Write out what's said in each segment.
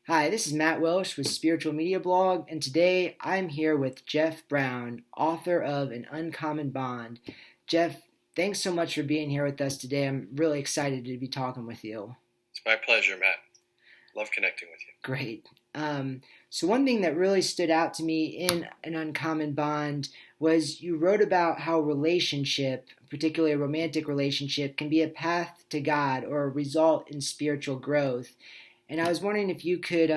Hi, this is Matt Welsh with Spiritual Media Blog, and today I'm here with Jeff Brown, author of An Uncommon Bond. Jeff, thanks so much for being here with us today. I'm really excited to be talking with you. It's my pleasure, Matt. Love connecting with you. Great. So one thing that really stood out to me in An Uncommon Bond was you wrote about how relationship, particularly a romantic relationship, can be a path to God or a result in spiritual growth. And I was wondering if you could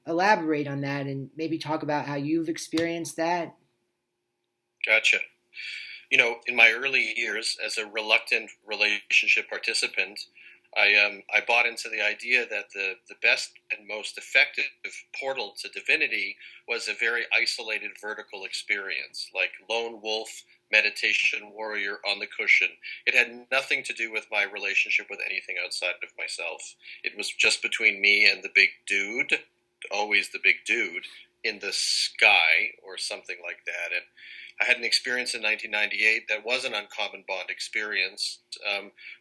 elaborate on that and maybe talk about how you've experienced that. Gotcha. In my early years as a reluctant relationship participant, I bought into the idea that the best and most effective portal to divinity was a very isolated vertical experience, like lone wolf meditation warrior on the cushion. It had nothing to do with my relationship with anything outside of myself. It was just between me and the big dude, always the big dude, in the sky or something like that. And I had an experience in 1998 that was an uncommon bond experience,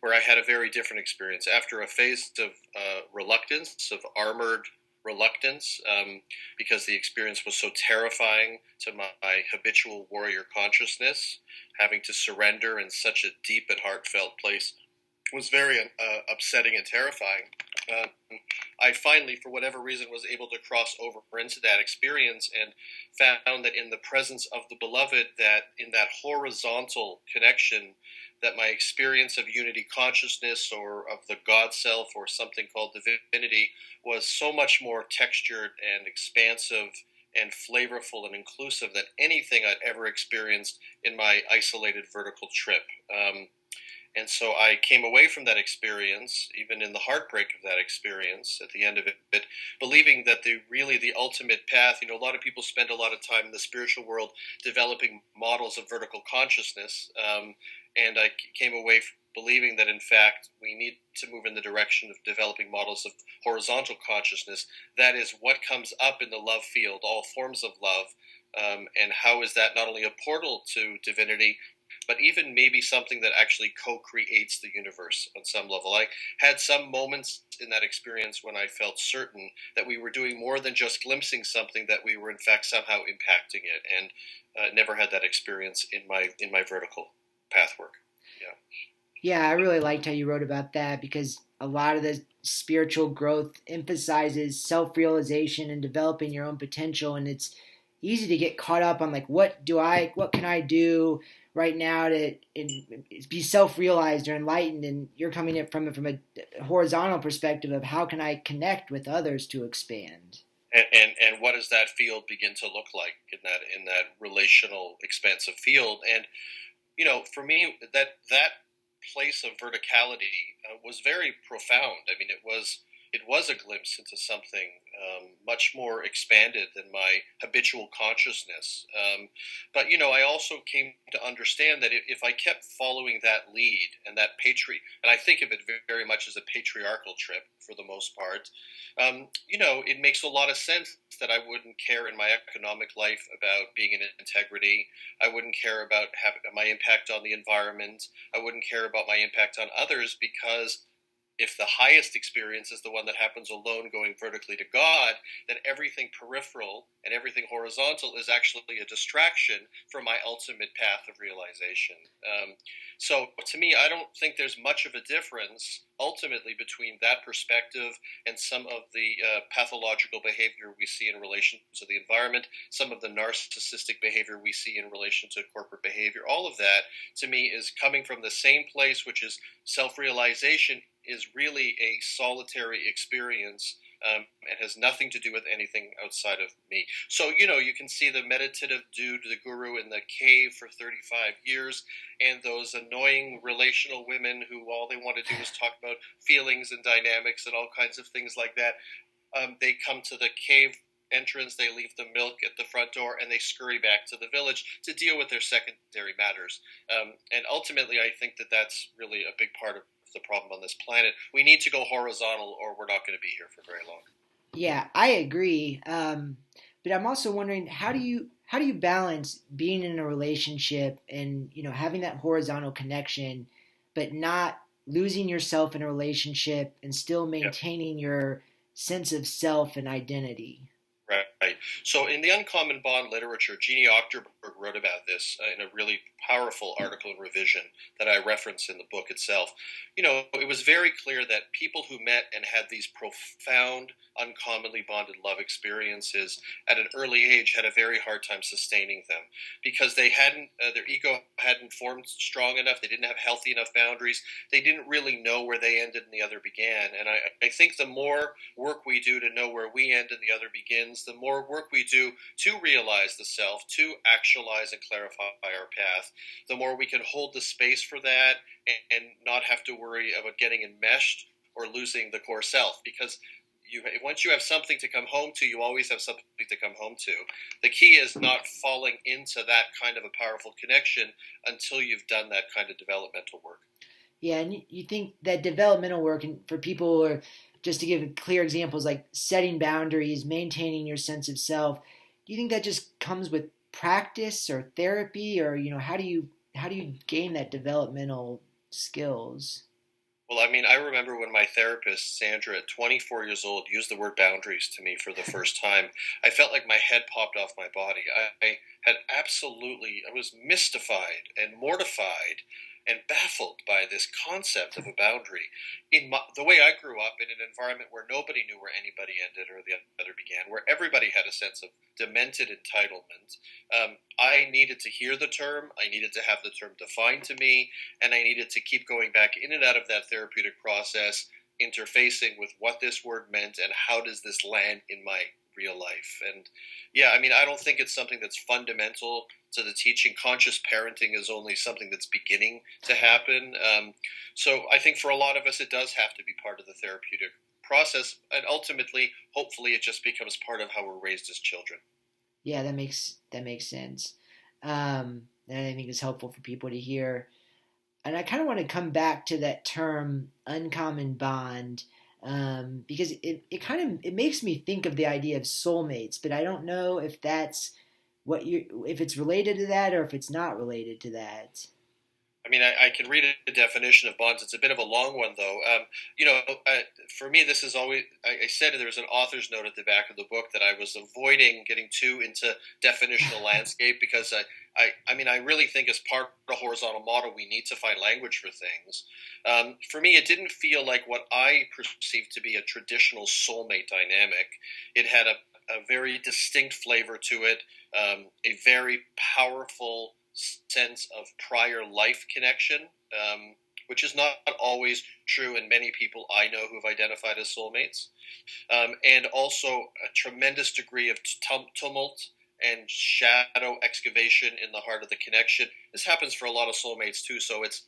where I had a very different experience. After a phase of reluctance, of armored reluctance, because the experience was so terrifying to my habitual warrior consciousness, having to surrender in such a deep and heartfelt place was very upsetting and terrifying. Uh, I finally, for whatever reason, was able to cross over into that experience and found that in the presence of the beloved, that in that horizontal connection, that my experience of unity consciousness or of the God self or something called divinity was so much more textured and expansive and flavorful and inclusive than anything I'd ever experienced in my isolated vertical trip. And so I came away from that experience, even in the heartbreak of that experience, at the end of it, believing that the ultimate path. A lot of people spend a lot of time in the spiritual world developing models of vertical consciousness, and I came away believing that in fact we need to move in the direction of developing models of horizontal consciousness. That is what comes up in the love field, all forms of love, and how is that not only a portal to divinity, but even maybe something that actually co-creates the universe on some level. I had some moments in that experience when I felt certain that we were doing more than just glimpsing something, that we were in fact somehow impacting it, and never had that experience in my vertical path work. Yeah. Yeah, I really liked how you wrote about that because a lot of the spiritual growth emphasizes self-realization and developing your own potential, and it's easy to get caught up on like what can I do right now to be self-realized or enlightened, and you're coming at from a horizontal perspective of how can I connect with others to expand. And what does that field begin to look like in that relational expansive field? And for me, that place of verticality was very profound. I mean, it was a glimpse into something much more expanded than my habitual consciousness. But I also came to understand that if I kept following that lead and that and I think of it very much as a patriarchal trip for the most part, it makes a lot of sense that I wouldn't care in my economic life about being in integrity. I wouldn't care about my impact on the environment. I wouldn't care about my impact on others, because if the highest experience is the one that happens alone going vertically to God, then everything peripheral and everything horizontal is actually a distraction from my ultimate path of realization. So to me, I don't think there's much of a difference ultimately between that perspective and some of the pathological behavior we see in relation to the environment, some of the narcissistic behavior we see in relation to corporate behavior. All of that, to me, is coming from the same place, which is self-realization is really a solitary experience, and has nothing to do with anything outside of me. So, you can see the meditative dude, the guru in the cave for 35 years, and those annoying relational women who all they want to do is talk about feelings and dynamics and all kinds of things like that. They come to the cave entrance, they leave the milk at the front door, and they scurry back to the village to deal with their secondary matters. And ultimately, I think that that's really a big part of the problem on this planet. We need to go horizontal, or we're not going to be here for very long. Yeah, I agree. But I'm also wondering how do you balance being in a relationship and having that horizontal connection, but not losing yourself in a relationship and still Yeah. maintaining your sense of self and identity. Right. So in the Uncommon Bond literature, Jeannie Ochterberg wrote about this in a really powerful article in Revision that I reference in the book itself. It was very clear that people who met and had these profound, uncommonly bonded love experiences at an early age had a very hard time sustaining them because they hadn't, their ego hadn't formed strong enough. They didn't have healthy enough boundaries. They didn't really know where they ended and the other began. And I think the more work we do to know where we end and the other begins, the more work we do to realize the self, to actualize and clarify our path, the more we can hold the space for that and not have to worry about getting enmeshed or losing the core self. Because once you have something to come home to, you always have something to come home to. The key is not falling into that kind of a powerful connection until you've done that kind of developmental work. Yeah, and you think that developmental work, and for people who are, just to give clear examples, like setting boundaries, maintaining your sense of self, do you think that just comes with practice or therapy, or how do you gain that developmental skills? Well, I mean, I remember when my therapist, Sandra, at 24 years old, used the word boundaries to me for the first time. I felt like my head popped off my body. I was mystified and mortified and baffled by this concept of a boundary. The way I grew up in an environment where nobody knew where anybody ended or the other began, where everybody had a sense of demented entitlement, I needed to hear the term, I needed to have the term defined to me, and I needed to keep going back in and out of that therapeutic process, interfacing with what this word meant and how does this land in my real life. And yeah, I mean, I don't think it's something that's fundamental to the teaching. Conscious parenting is only something that's beginning to happen. So I think for a lot of us, it does have to be part of the therapeutic process. And ultimately, hopefully, it just becomes part of how we're raised as children. Yeah, that makes sense. And I think it's helpful for people to hear. And I kind of want to come back to that term uncommon bond, because it kind of it makes me think of the idea of soulmates, but I don't know if that's if it's related to that or if it's not related to that. I mean, I can read a definition of bonds. It's a bit of a long one, though. For me, this is always. I said there was an author's note at the back of the book that I was avoiding getting too into definitional landscape because I really think as part of the horizontal model, we need to find language for things. For me, it didn't feel like what I perceived to be a traditional soulmate dynamic. It had a very distinct flavor to it, a very powerful sense of prior life connection, which is not always true in many people I know who've identified as soulmates, and also a tremendous degree of tumult and shadow excavation in the heart of the connection. This happens for a lot of soulmates too, so it's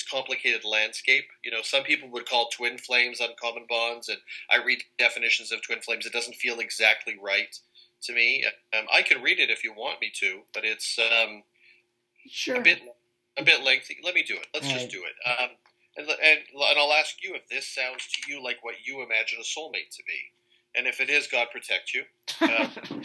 complicated landscape. Some people would call twin flames uncommon bonds, and I read definitions of twin flames. It doesn't feel exactly right to me. I can read it if you want me to, but it's a Sure. bit lengthy. Let me do it. Let's All just right. do it. And I'll ask you if this sounds to you like what you imagine a soulmate to be, and if it is, God protect you. Um,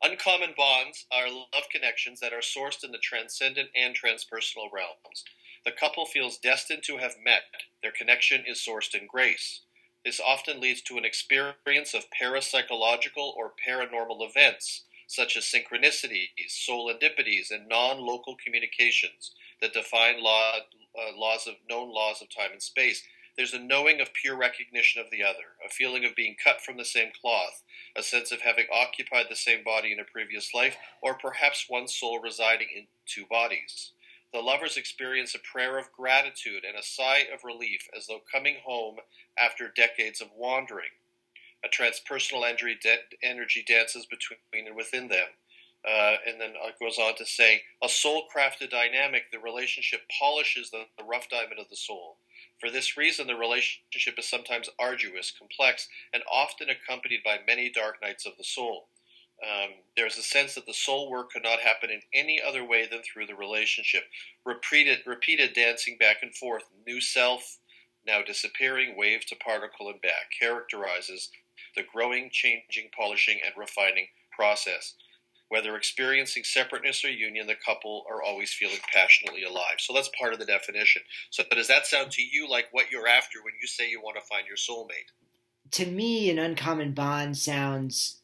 Uncommon bonds are love connections that are sourced in the transcendent and transpersonal realms. The couple feels destined to have met. Their connection is sourced in grace. This often leads to an experience of parapsychological or paranormal events, such as synchronicities, solendipities, and non-local communications that define known laws of time and space. There's a knowing of pure recognition of the other, a feeling of being cut from the same cloth, a sense of having occupied the same body in a previous life, or perhaps one soul residing in two bodies. The lovers experience a prayer of gratitude and a sigh of relief as though coming home after decades of wandering. A transpersonal energy dances between and within them. And then it goes on to say, a soul-crafted dynamic, the relationship polishes the rough diamond of the soul. For this reason, the relationship is sometimes arduous, complex, and often accompanied by many dark nights of the soul. There's a sense that the soul work could not happen in any other way than through the relationship. Repeated dancing back and forth, new self, now disappearing, wave to particle and back, characterizes the growing, changing, polishing, and refining process. Whether experiencing separateness or union, the couple are always feeling passionately alive. So that's part of the definition. So does that sound to you like what you're after when you say you want to find your soulmate? To me, an uncommon bond sounds.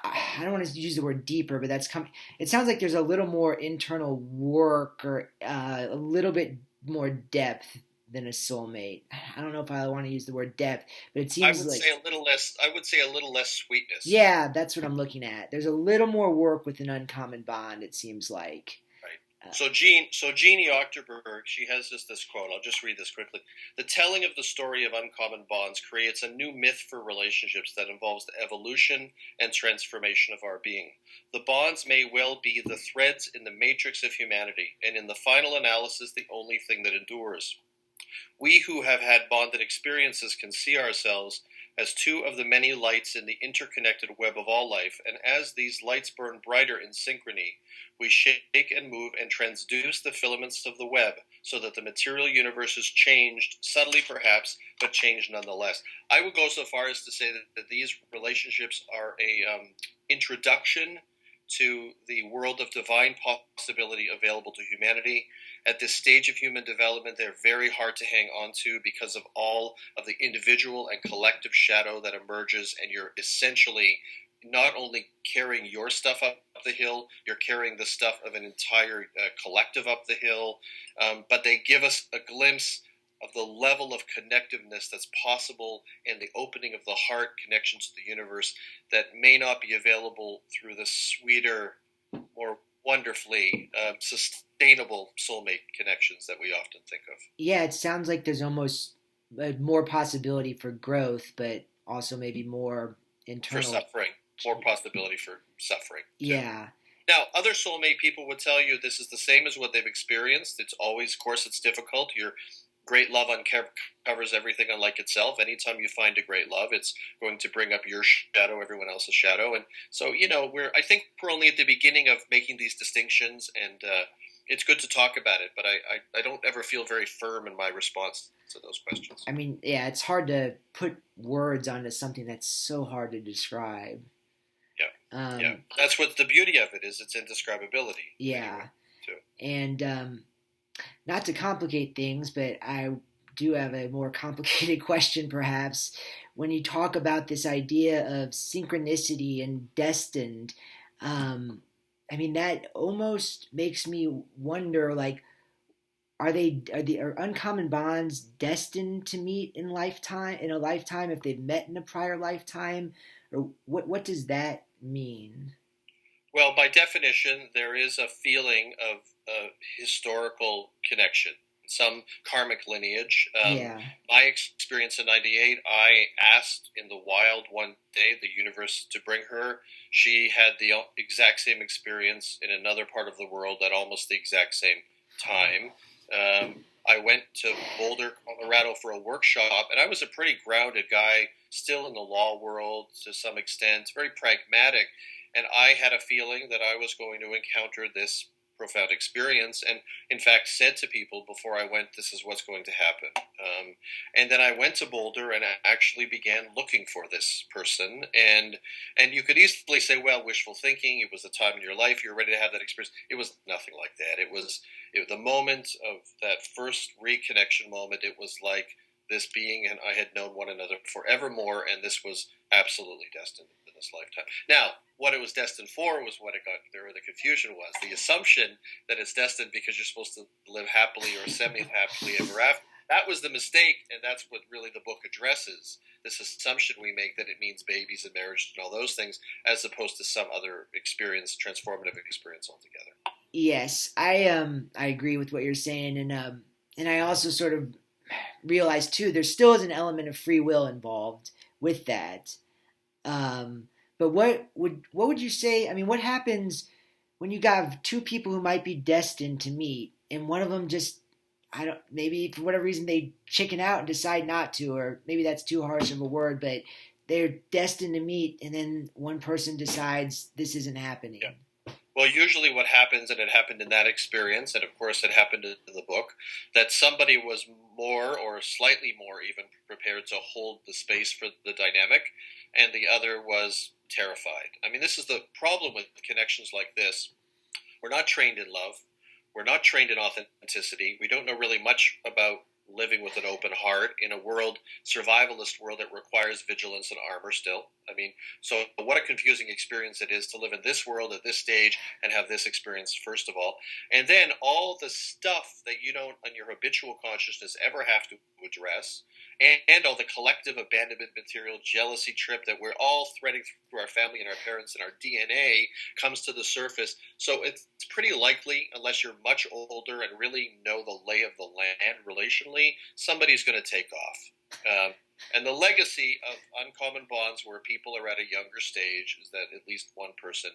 I don't want to use the word deeper, but that's coming. It sounds like there's a little more internal work or a little bit more depth than a soulmate. I don't know if I want to use the word depth, but it I seems would like say a little less. I would say a little less sweetness. yeah, that's what I'm looking at. There's a little more work with an uncommon bond. It seems like. Right. Uh, So Jeannie Ochterberg, she has this quote. I'll just read this quickly. The telling of the story of uncommon bonds creates a new myth for relationships that involves the evolution and transformation of our being. The bonds may well be the threads in the matrix of humanity, and in the final analysis, the only thing that endures. We who have had bonded experiences can see ourselves as two of the many lights in the interconnected web of all life, and as these lights burn brighter in synchrony, we shake and move and transduce the filaments of the web so that the material universe is changed, subtly perhaps, but changed nonetheless. I would go so far as to say that these relationships are a introduction to the world of divine possibility available to humanity. At this stage of human development, they're very hard to hang on to because of all of the individual and collective shadow that emerges, and you're essentially not only carrying your stuff up the hill, you're carrying the stuff of an entire collective up the hill. But they give us a glimpse of the level of connectiveness that's possible and the opening of the heart connections to the universe that may not be available through the sweeter, more wonderfully sustainable soulmate connections that we often think of. yeah, it sounds like there's almost more possibility for growth, but also maybe more For internal. suffering, more possibility for suffering too. Yeah, Now, other soulmate people would tell you this is the same as what they've experienced. It's always, of course, it's difficult. Your great love uncovers everything unlike itself. Anytime you find a great love, it's going to bring up your shadow, everyone else's shadow, and so I think we're only at the beginning of making these distinctions, and it's good to talk about it. But I don't ever feel very firm in my response to those questions. I mean, yeah, it's hard to put words onto something that's so hard to describe. Yeah, yeah. That's what the beauty of it is. It's indescribability. Yeah, Anyway, too. and not to complicate things, but I do have a more complicated question, perhaps. When you talk about this idea of synchronicity and destined, um, I mean, that almost makes me wonder, like, are uncommon bonds destined to meet in a lifetime if they've met in a prior lifetime, or what does that mean? Well, by definition, there is a feeling of historical connection, some karmic lineage. Yeah. My experience in '98, I asked in the wild one day the universe to bring her. She had the exact same experience in another part of the world at almost the exact same time. I went to Boulder, Colorado for a workshop, and I was a pretty grounded guy, still in the law world to some extent, very pragmatic. And I had a feeling that I was going to encounter this profound experience, and in fact said to people before I went, "This is what's going to happen." And then I went to Boulder and I actually began looking for this person. And you could easily say, "Well, wishful thinking. It was a time in your life you're ready to have that experience." It was nothing like that. The moment of that first reconnection moment. It was like this being and I had known one another forevermore, and this was absolutely destined in this lifetime. Now, what it was destined for was what it got there. The confusion was the assumption that it's destined because you're supposed to live happily or semi-happily ever after. That was the mistake, and that's what really the book addresses. This assumption we make that it means babies and marriage and all those things, as opposed to some other experience, transformative experience altogether. Yes, I agree with what you're saying, and I also sort of realize too there still is an element of free will involved with that. Um, but what would you say? I mean, what happens when you got two people who might be destined to meet, and one of them just I don't maybe for whatever reason they chicken out and decide not to, or maybe that's too harsh of a word, but they're destined to meet, and then one person decides this isn't happening. Yeah. Well, usually what happens, and it happened in that experience, and of course it happened in the book, that somebody was more or slightly more even prepared to hold the space for the dynamic, and the other was terrified. I mean, this is the problem with connections like this. We're not trained in love. We're not trained in authenticity. We don't know really much about living with an open heart in a world, survivalist world, that requires vigilance and armor still. I mean, so what a confusing experience it is to live in this world at this stage and have this experience, first of all. And then all the stuff that you don't, in your habitual consciousness, ever have to address, and all the collective abandonment material, jealousy trip that we're all threading through our family and our parents and our DNA comes to the surface. So it's pretty likely, unless you're much older and really know the lay of the land relationally, somebody's going to take off. And the legacy of Uncommon Bonds, where people are at a younger stage, is that at least one person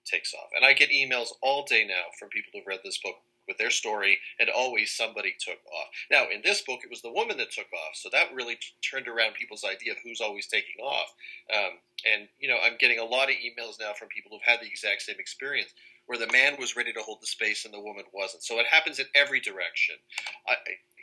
takes off. And I get emails all day now from people who've read this book with their story, and always somebody took off. Now, in this book, it was the woman that took off, so that really turned around people's idea of who's always taking off. And, I'm getting a lot of emails now from people who've had the exact same experience, where the man was ready to hold the space and the woman wasn't. So it happens in every direction.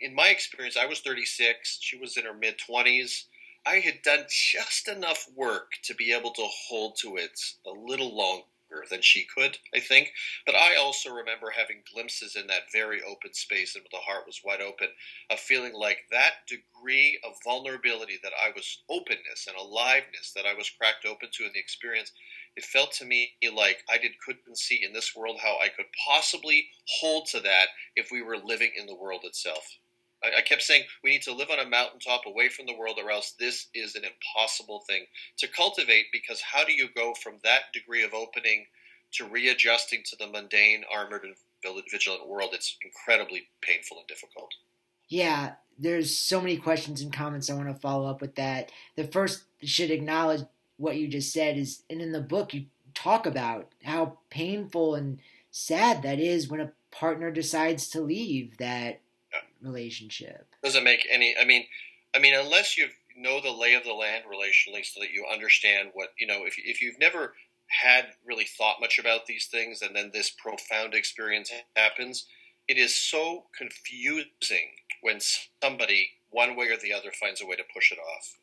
In my experience, I was 36. She was in her mid-20s. I had done just enough work to be able to hold to it a little longer than she could, I think. But I also remember having glimpses in that very open space, and the heart was wide open, of feeling like that degree of vulnerability, that I was openness and aliveness, that I was cracked open to in the experience. It felt to me like I couldn't see in this world how I could possibly hold to that if we were living in the world itself. I kept saying we need to live on a mountaintop away from the world, or else this is an impossible thing to cultivate, because how do you go from that degree of opening to readjusting to the mundane, armored, and vigilant world? It's incredibly painful and difficult. Yeah, there's so many questions and comments I want to follow up with that. The first should acknowledge what you just said is, and in the book you talk about how painful and sad that is when a partner decides to leave that relationship. Doesn't make any. I mean, unless you know the lay of the land relationally, so that you understand what if you've never had really thought much about these things, and then this profound experience happens, it is so confusing when somebody, one way or the other, finds a way to push it off.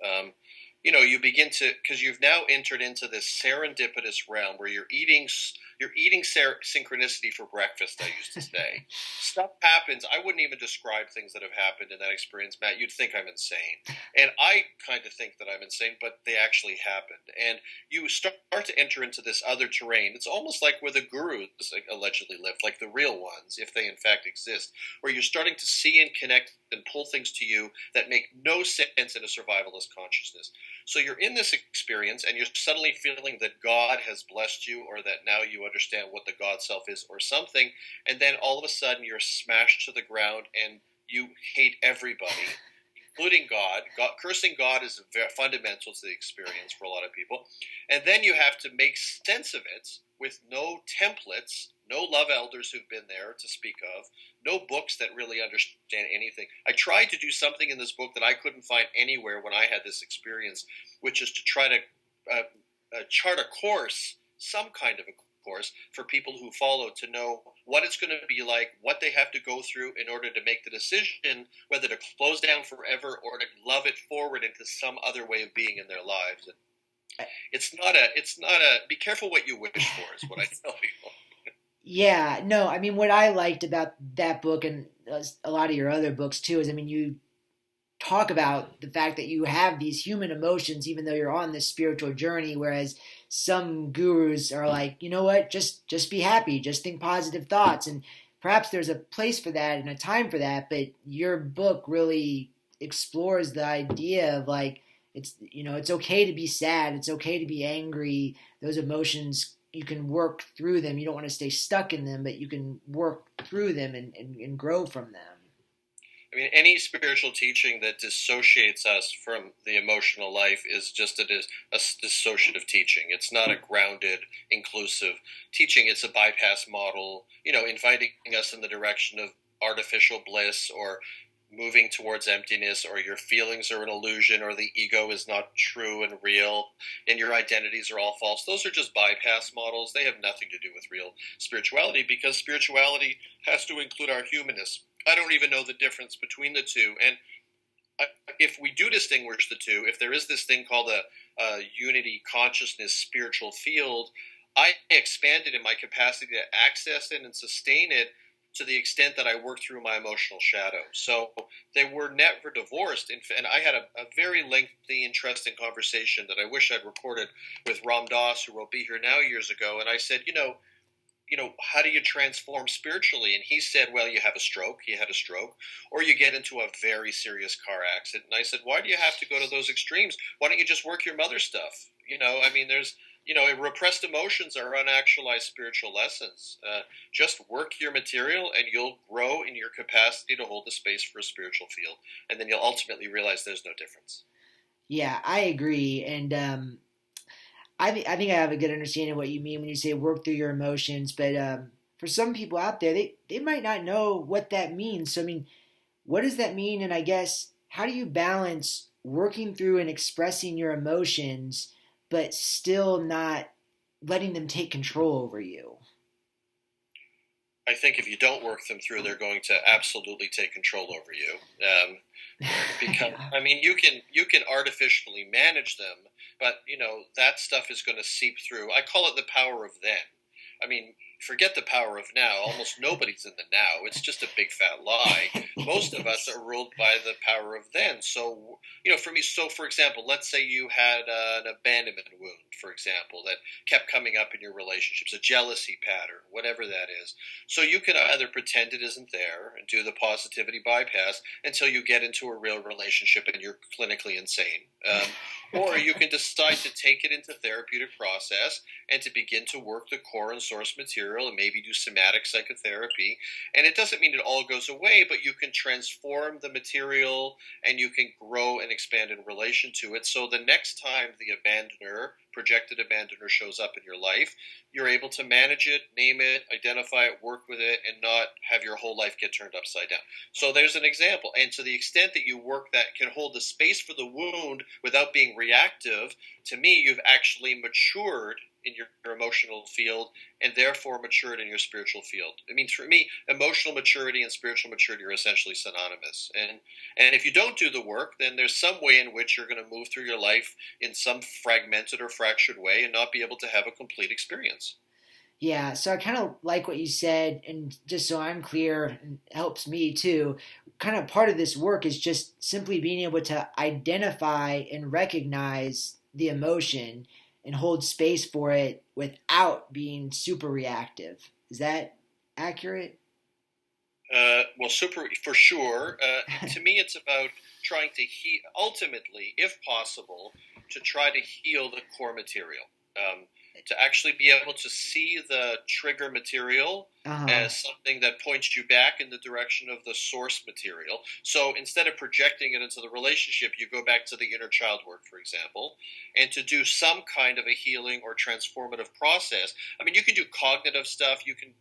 You begin to, because you've now entered into this serendipitous realm where you're eating synchronicity for breakfast, I used to say. Stuff happens. I wouldn't even describe things that have happened in that experience, Matt. You'd think I'm insane. And I kind of think that I'm insane, but they actually happened. And you start to enter into this other terrain. It's almost like where the gurus allegedly lived, like the real ones, if they in fact exist, where you're starting to see and connect and pull things to you that make no sense in a survivalist consciousness. So you're in this experience, and you're suddenly feeling that God has blessed you, or that now you understand what the God self is, or something, and then all of a sudden you're smashed to the ground and you hate everybody, including God. Cursing God is very fundamental to the experience for a lot of people. And then you have to make sense of it with no templates, no love elders who've been there to speak of, no books that really understand anything. I tried to do something in this book that I couldn't find anywhere when I had this experience, which is to try to chart a course, some kind of a course, for people who follow, to know what it's going to be like, what they have to go through in order to make the decision whether to close down forever or to love it forward into some other way of being in their lives. And it's not a be careful what you wish for, is what I tell people. Yeah, no, I mean, what I liked about that book, and a lot of your other books too, is, I mean, you talk about the fact that you have these human emotions even though you're on this spiritual journey, whereas some gurus are like, you know what, just be happy, just think positive thoughts. And perhaps there's a place for that and a time for that, but your book really explores the idea of like, it's okay to be sad, it's okay to be angry. Those emotions, you can work through them. You don't want to stay stuck in them, but you can work through them and grow from them. I mean, any spiritual teaching that dissociates us from the emotional life is just a dissociative teaching. It's not a grounded, inclusive teaching. It's a bypass model, inviting us in the direction of artificial bliss, or moving towards emptiness, or your feelings are an illusion, or the ego is not true and real, and your identities are all false. Those are just bypass models. They have nothing to do with real spirituality, because spirituality has to include our humanness. I don't even know the difference between the two. And if we do distinguish the two, if there is this thing called a unity consciousness spiritual field, I expanded in my capacity to access it and sustain it to the extent that I worked through my emotional shadow. So they were never divorced. And I had a very lengthy, interesting conversation that I wish I'd recorded with Ram Dass, who wrote Be Here Now years ago. And I said, how do you transform spiritually? And he said, well, you have a stroke. He had a stroke. Or you get into a very serious car accident. And I said, why do you have to go to those extremes? Why don't you just work your mother stuff? Repressed emotions are unactualized spiritual lessons. Just work your material and you'll grow in your capacity to hold the space for a spiritual field. And then you'll ultimately realize there's no difference. Yeah, I agree. And I think I have a good understanding of what you mean when you say work through your emotions. But for some people out there, they might not know what that means. So, I mean, what does that mean? And I guess, how do you balance working through and expressing your emotions, but still not letting them take control over you? I think if you don't work them through, they're going to absolutely take control over you. Because Yeah. I mean, you can artificially manage them, but that stuff is going to seep through. I call it the power of then. I mean, forget the power of now. Almost nobody's in the now. It's just a big fat lie. Most of us are ruled by the power of then. So, for me, for example, let's say you had an abandonment wound, for example, that kept coming up in your relationships, a jealousy pattern, whatever that is. So you can either pretend it isn't there and do the positivity bypass until you get into a real relationship and you're clinically insane. Or you can decide to take it into therapeutic process and to begin to work the core and source material and maybe do somatic psychotherapy. And it doesn't mean it all goes away, but you can transform the material and you can grow and expand in relation to it. So the next time the projected abandoner shows up in your life, you're able to manage it, name it, identify it, work with it, and not have your whole life get turned upside down. So there's an example. And to the extent that you work that can hold the space for the wound without being reactive, to me, you've actually matured in your emotional field and therefore matured in your spiritual field. I mean, for me, emotional maturity and spiritual maturity are essentially synonymous. And if you don't do the work, then there's some way in which you're going to move through your life in some fragmented or fractured way and not be able to have a complete experience. Yeah, so I kind of like what you said, and just so I'm clear, and helps me too. Kind of part of this work is just simply being able to identify and recognize the emotion and hold space for it without being super reactive. Is that accurate? Well, super for sure. To me, it's about trying to ultimately, if possible, to try to heal the core material. To actually be able to see the trigger material Uh-huh. as something that points you back in the direction of the source material. So instead of projecting it into the relationship, you go back to the inner child work, for example, and to do some kind of a healing or transformative process. I mean, you can do cognitive stuff. You can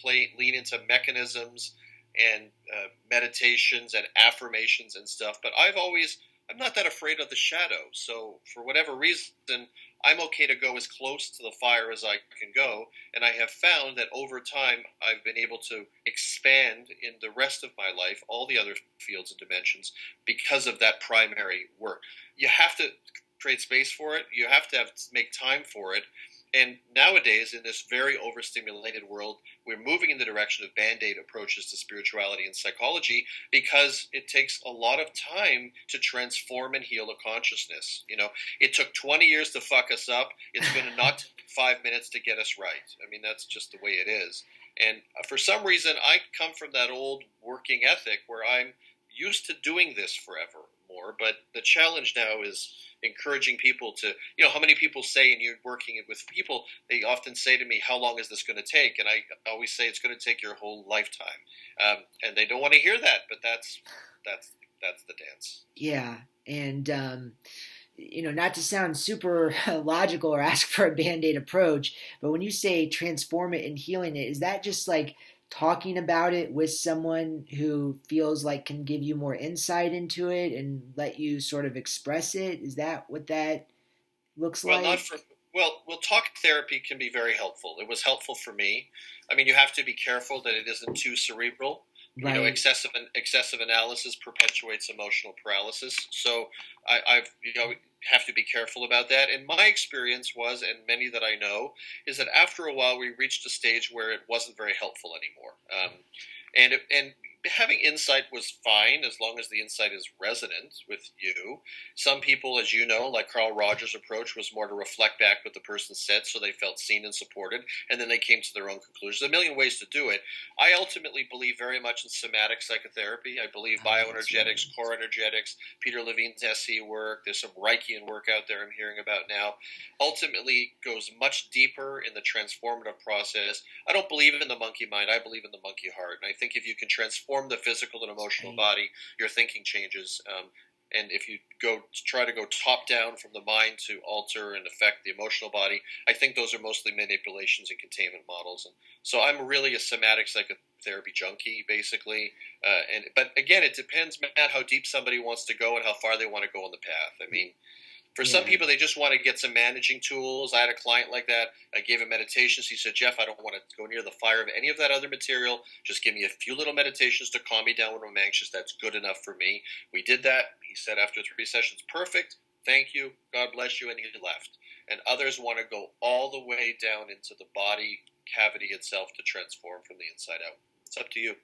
lean into mechanisms and meditations and affirmations and stuff. But I'm not that afraid of the shadow. So for whatever reason, I'm okay to go as close to the fire as I can go. And I have found that over time, I've been able to expand in the rest of my life, all the other fields and dimensions, because of that primary work. You have to create space for it. You have to make time for it. And nowadays, in this very overstimulated world, we're moving in the direction of band-aid approaches to spirituality and psychology because it takes a lot of time to transform and heal a consciousness. It took 20 years to fuck us up. It's going to not take 5 minutes to get us right. I mean, that's just the way it is. And for some reason, I come from that old working ethic where I'm used to doing this forever more. But the challenge now is encouraging people to, how many people say, and you're working with people, they often say to me, how long is this going to take? And I always say it's going to take your whole lifetime. And they don't want to hear that, but that's the dance. Yeah, and not to sound super logical or ask for a band-aid approach, but when you say transform it and healing it, is that just like talking about it with someone who feels like can give you more insight into it and let you sort of express it? Is that what that looks Well, not like? for well, talk therapy can be very helpful. It was helpful for me. I mean, you have to be careful that it isn't too cerebral. Right. Excessive analysis perpetuates emotional paralysis. So I've have to be careful about that. And my experience was, and many that I know, is that after a while we reached a stage where it wasn't very helpful anymore. And having insight was fine as long as the insight is resonant with you. Some people, as you know, like Carl Rogers' approach was more to reflect back what the person said so they felt seen and supported, and then they came to their own conclusions. There's a million ways to do it. I ultimately believe very much in somatic psychotherapy. I believe bioenergetics, core energetics, Peter Levine's SE work. There's some Reichian work out there I'm hearing about now. Ultimately goes much deeper in the transformative process. I don't believe in the monkey mind. I believe in the monkey heart. And I think if you can transform the physical and emotional body, your thinking changes. And if you try to go top down from the mind to alter and affect the emotional body, I think those are mostly manipulations and containment models. And so I'm really a somatic psychotherapy junkie, basically. But again, it depends, Matt, how deep somebody wants to go and how far they want to go on the path. I mean, for some people, they just want to get some managing tools. I had a client like that. I gave him meditations. He said, Jeff, I don't want to go near the fire of any of that other material. Just give me a few little meditations to calm me down when I'm anxious. That's good enough for me. We did that. He said after 3 sessions, perfect. Thank you. God bless you. And he left. And others want to go all the way down into the body cavity itself to transform from the inside out. It's up to you.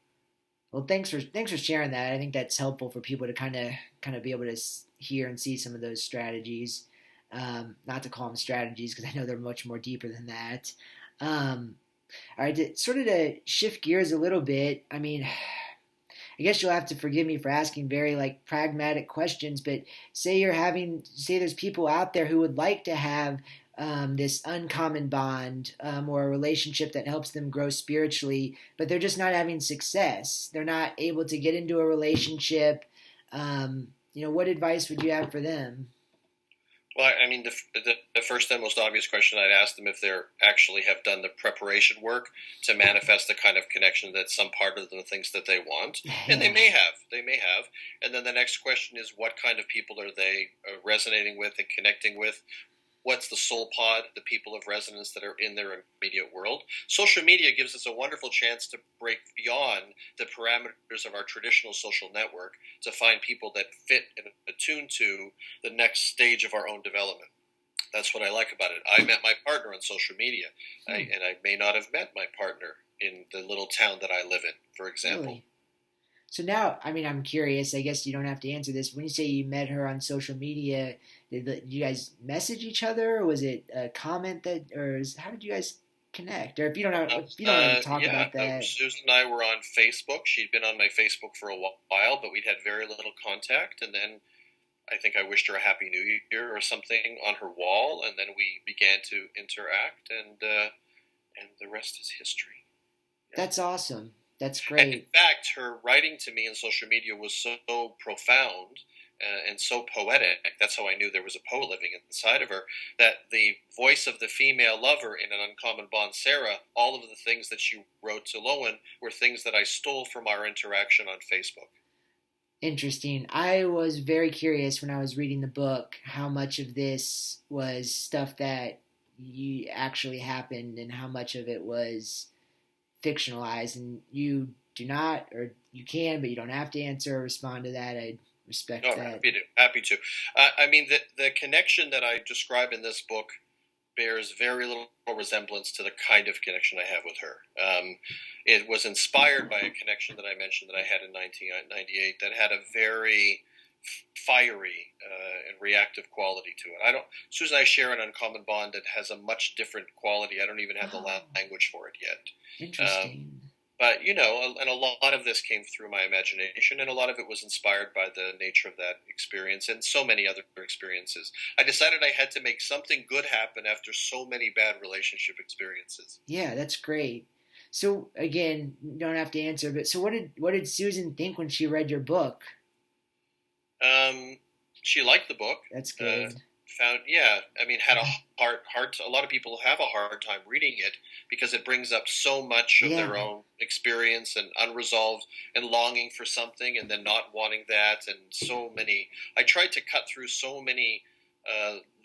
Well, thanks for sharing that. I think that's helpful for people to kind of be able to hear and see some of those strategies. Not to call them strategies because I know they're much more deeper than that. All right, to shift gears a little bit. I mean, I guess you'll have to forgive me for asking very like pragmatic questions, but say there's people out there who would like to have this uncommon bond or a relationship that helps them grow spiritually, but they're just not having success. They're not able to get into a relationship. What advice would you have for them? Well, I mean, the first and most obvious question I'd ask them if they actually have done the preparation work to manifest the kind of connection that some part of them thinks that they want, and they may have. And then the next question is, what kind of people are they resonating with and connecting with? What's the soul pod, the people of resonance that are in their immediate world? Social media gives us a wonderful chance to break beyond the parameters of our traditional social network to find people that fit and attune to the next stage of our own development. That's what I like about it. I met my partner on social media, and I may not have met my partner in the little town that I live in, for example. Really? So now, I mean, I'm curious. I guess you don't have to answer this. When you say you met her on social media, did you guys message each other? Or was it a comment how did you guys connect? Or if you don't want to talk about that. Susan and I were on Facebook. She'd been on my Facebook for a while, but we'd had very little contact. And then I think I wished her a Happy New Year or something on her wall, and then we began to interact, and the rest is history. Yeah. That's awesome. That's great. And in fact, her writing to me on social media was so profound and so poetic. That's how I knew there was a poet living inside of her, that the voice of the female lover in An Uncommon Bond, Sarah, all of the things that she wrote to Lowen were things that I stole from our interaction on Facebook. Interesting. I was very curious when I was reading the book how much of this was stuff that actually happened and how much of it was fictionalized, and you do not, or you can, but you don't have to answer or respond to that. I respect that. Happy to. I mean, the connection that I describe in this book bears very little resemblance to the kind of connection I have with her. It was inspired by a connection that I mentioned that I had in 1998 that had a very fiery and reactive quality to it. Susan and I share an uncommon bond that has a much different quality. I don't even have the language for it yet. Interesting. But, and a lot of this came through my imagination, and a lot of it was inspired by the nature of that experience and so many other experiences. I decided I had to make something good happen after so many bad relationship experiences. Yeah, that's great. So, again, you don't have to answer, but so what did Susan think when she read your book? She liked the book. That's good. Had a hard. A lot of people have a hard time reading it because it brings up so much of their own experience and unresolved and longing for something, and then not wanting that, and so many. I tried to cut through so many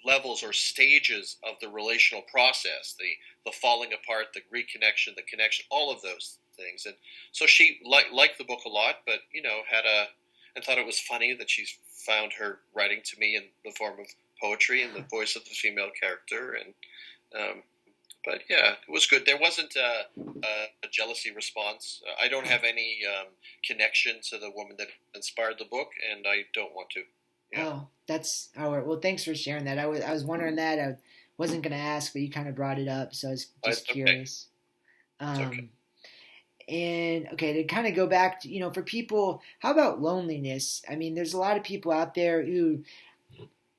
levels or stages of the relational process: the falling apart, the reconnection, the connection, all of those things. And so she liked the book a lot, but and thought it was funny that she's found her writing to me in the form of poetry and the voice of the female character, and um, but yeah, it was good. There wasn't a jealousy response. I don't have any connection to the woman that inspired the book, and I don't want to. Yeah, Oh, that's all right. Well, thanks for sharing that. I was wondering that. I wasn't going to ask, but you kind of brought it up, so I was just it's okay. curious. It's okay. Um, and okay, to kind of go back to, for people, how about loneliness? I mean, there's a lot of people out there who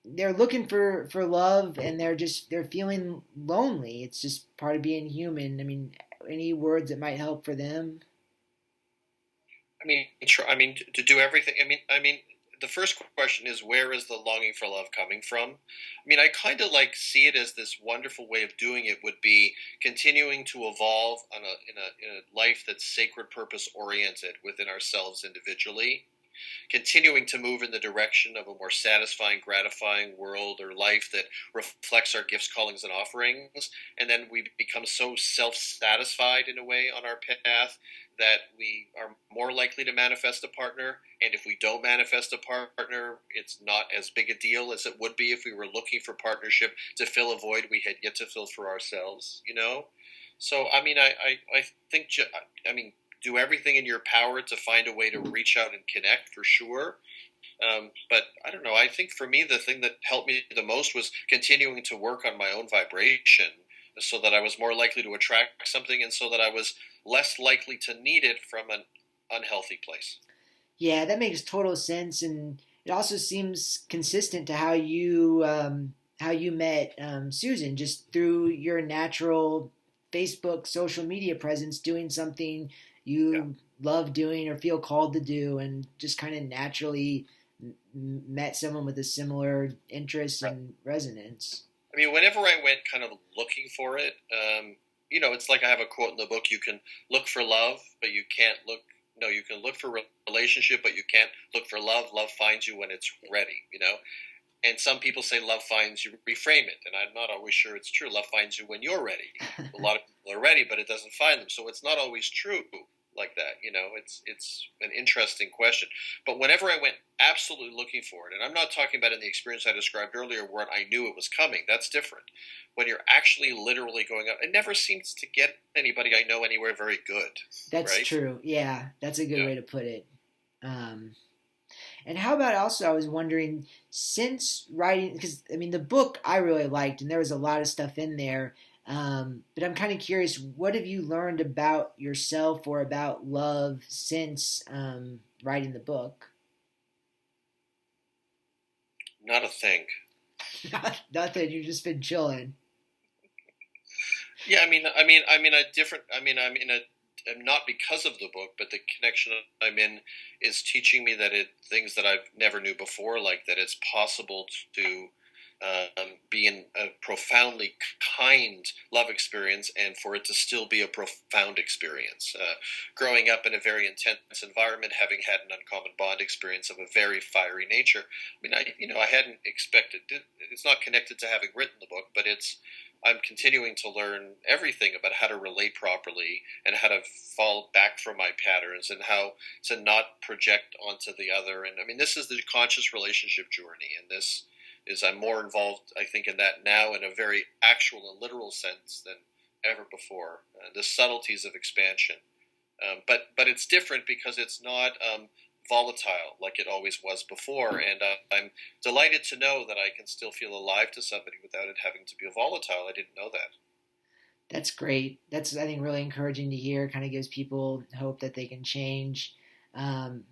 they're looking for love and they're feeling lonely. It's just part of being human. I mean, any words that might help for them? I mean, to do everything. The first question is, where is the longing for love coming from? I mean, I kind of like see it as this wonderful way of doing it would be continuing to evolve in a life that's sacred purpose oriented within ourselves individually, continuing to move in the direction of a more satisfying, gratifying world or life that reflects our gifts, callings, and offerings. And then we become so self satisfied in a way on our path that we are more likely to manifest a partner. And if we don't manifest a partner, it's not as big a deal as it would be if we were looking for partnership to fill a void we had yet to fill for ourselves, you know? So, I think, do everything in your power to find a way to reach out and connect for sure. But I don't know. I think for me, the thing that helped me the most was continuing to work on my own vibration so that I was more likely to attract something and so that I was less likely to need it from an unhealthy place. Yeah, that makes total sense, and it also seems consistent to how you met Susan, just through your natural Facebook social media presence, doing something Yeah. you love doing or feel called to do, and just kind of naturally met someone with a similar interest and resonance. Whenever I went kind of looking for it, it's like I have a quote in the book: "You can look for love, but you can't look. No, you can look for relationship, but you can't look for love. Love finds you when it's ready." And some people say love finds you. Reframe it, and I'm not always sure it's true. Love finds you when you're ready. A lot of people are ready, but it doesn't find them. So it's not always true like that. It's an interesting question. But whenever I went absolutely looking for it, and I'm not talking about in the experience I described earlier where I knew it was coming. That's different. When you're actually literally going out, it never seems to get anybody I know anywhere very good, That's right? true. Yeah, that's a good Yeah. way to put it. Um, And how about also, I was wondering, since writing, because I mean, the book I really liked, and there was a lot of stuff in there. But I'm kind of curious, what have you learned about yourself or about love since writing the book? Not a thing. Nothing. You've just been chilling. Yeah, a different. I'm in a. I'm not because of the book, but the connection I'm in is teaching me that things that I've never knew before, like that it's possible to be in a profoundly kind love experience, and for it to still be a profound experience. Growing up in a very intense environment, having had an uncommon bond experience of a very fiery nature. I hadn't expected. It's not connected to having written the book, but I'm continuing to learn everything about how to relate properly and how to fall back from my patterns and how to not project onto the other. And this is the conscious relationship journey, and this is I'm more involved, I think, in that now in a very actual and literal sense than ever before. The subtleties of expansion, but it's different because it's not volatile like it always was before, and I'm delighted to know that I can still feel alive to somebody without it having to be volatile. I didn't know that. That's great. That's, I think, really encouraging to hear. Kind of gives people hope that they can change. Um,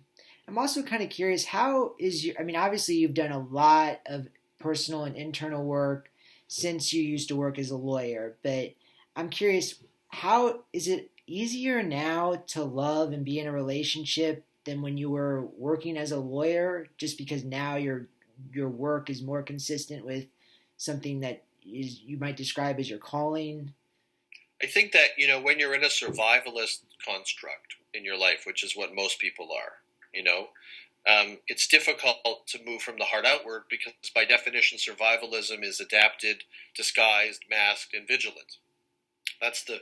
I'm also kind of curious, how is your, I mean, obviously you've done a lot of personal and internal work since you used to work as a lawyer, but I'm curious, how is it easier now to love and be in a relationship than when you were working as a lawyer, just because now your work is more consistent with something that is you might describe as your calling? I think that when you're in a survivalist construct in your life, which is what most people are, it's difficult to move from the heart outward because, by definition, survivalism is adapted, disguised, masked, and vigilant. That's the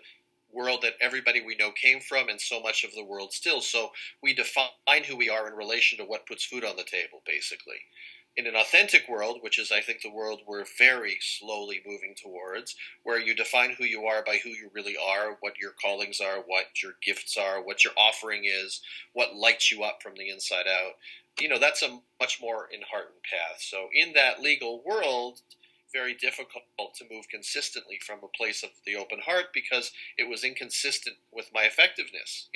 world that everybody we know came from, and so much of the world still. So we define who we are in relation to what puts food on the table, basically. in an authentic world, which is, I think, the world we're very slowly moving towards, where you define who you are by who you really are, what your callings are, what your gifts are, what your offering is, what lights you up from the inside out, that's a much more enheartened path. So in that legal world, very difficult to move consistently from a place of the open heart because it was inconsistent with my effectiveness.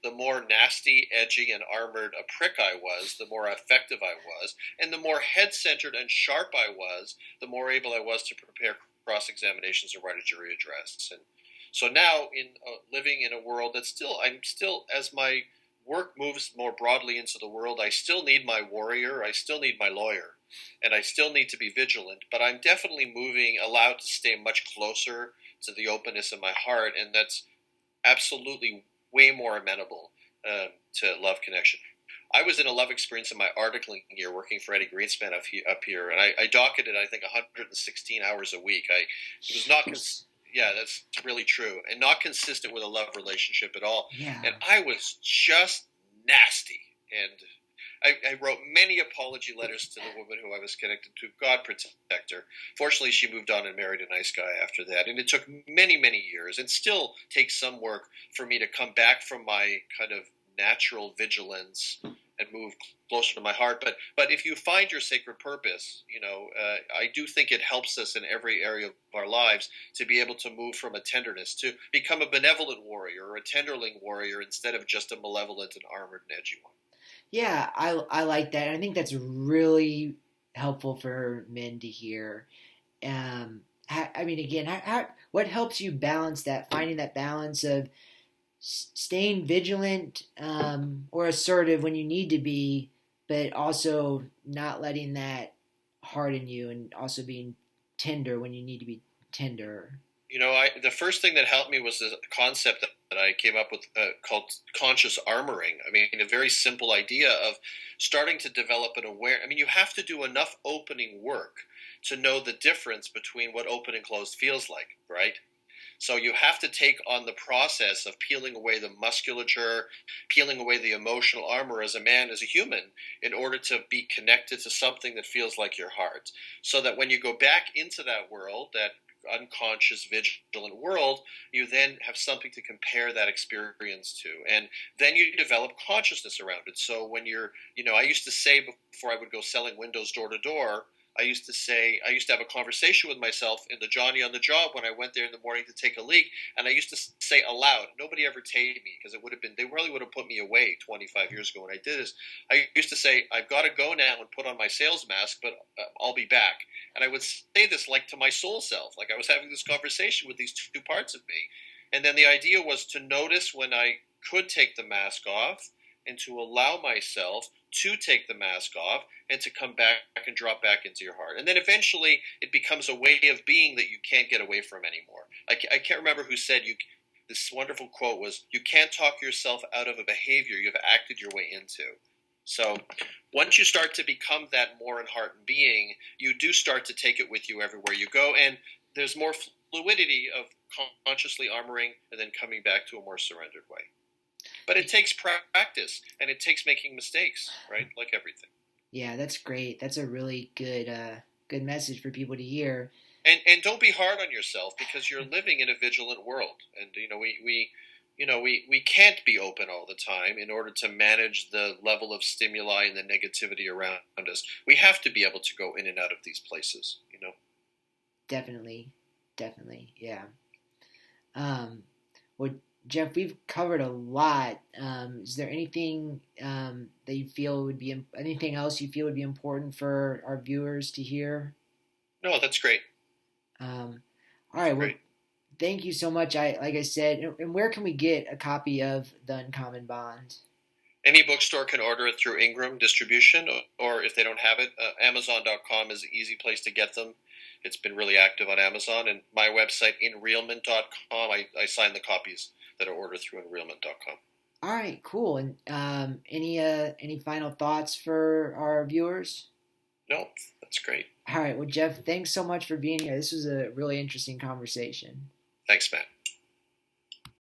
The more nasty, edgy, and armored a prick I was, the more effective I was, and the more head-centered and sharp I was, the more able I was to prepare cross-examinations or write a jury address. And so now, in living in a world I'm still, as my work moves more broadly into the world, I still need my warrior, I still need my lawyer, and I still need to be vigilant, but I'm definitely allowed to stay much closer to the openness in my heart, and that's absolutely way more amenable to love connection. I was in a love experience in my articling year working for Eddie Greenspan up here, and I docketed, I think, 116 hours a week. It was not, yeah, that's really true, and not consistent with a love relationship at all. Yeah. And I was just nasty, and I wrote many apology letters to the woman who I was connected to. God protect her. Fortunately, she moved on and married a nice guy after that. And it took many, many years, and still takes some work for me to come back from my kind of natural vigilance and move closer to my heart. But if you find your sacred purpose, I do think it helps us in every area of our lives to be able to move from a tenderness to become a benevolent warrior or a tenderling warrior instead of just a malevolent and armored and edgy one. Yeah, I like that. I think that's really helpful for men to hear. What helps you balance that, finding that balance of staying vigilant or assertive when you need to be, but also not letting that harden you and also being tender when you need to be tender? The first thing that helped me was the concept that I came up with called conscious armoring. I mean, a very simple idea of starting to develop an aware. I mean, you have to do enough opening work to know the difference between what open and closed feels like, right? So you have to take on the process of peeling away the musculature, peeling away the emotional armor as a man, as a human, in order to be connected to something that feels like your heart. So that when you go back into that world, that unconscious, vigilant world, you then have something to compare that experience to. And then you develop consciousness around it. So when I used to say before I would go selling windows door to door, I used to have a conversation with myself in the Johnny on the job when I went there in the morning to take a leak, and I used to say aloud. Nobody ever tamed me because they really would have put me away 25 years ago when I did this. I used to say, I've got to go now and put on my sales mask, but I'll be back. And I would say this like to my soul self, like I was having this conversation with these two parts of me. And then the idea was to notice when I could take the mask off and to allow myself to take the mask off and to come back and drop back into your heart. And then eventually it becomes a way of being that you can't get away from anymore. I can't remember who said this wonderful quote was, you can't talk yourself out of a behavior you've acted your way into. So once you start to become that more enheartened being, you do start to take it with you everywhere you go. And there's more fluidity of consciously armoring and then coming back to a more surrendered way. But it takes practice, and it takes making mistakes, right? Like everything. Yeah, that's great. That's a really good message for people to hear. And don't be hard on yourself because you're living in a vigilant world, and we can't be open all the time in order to manage the level of stimuli and the negativity around us. We have to be able to go in and out of these places, Definitely, yeah. Well, Jeff, we've covered a lot. Is there anything that you feel would be anything else you feel would be important for our viewers to hear? No, that's great. All right. Well, thank you so much. Like I said, and where can we get a copy of The Uncommon Bond? Any bookstore can order it through Ingram Distribution, or if they don't have it, Amazon.com is an easy place to get them. It's been really active on Amazon, and my website, inrealment.com, I sign the copies that are ordered through inrealment.com. All right, cool. And any final thoughts for our viewers? No, that's great. All right. Well, Jeff, thanks so much for being here. This was a really interesting conversation. Thanks, Matt.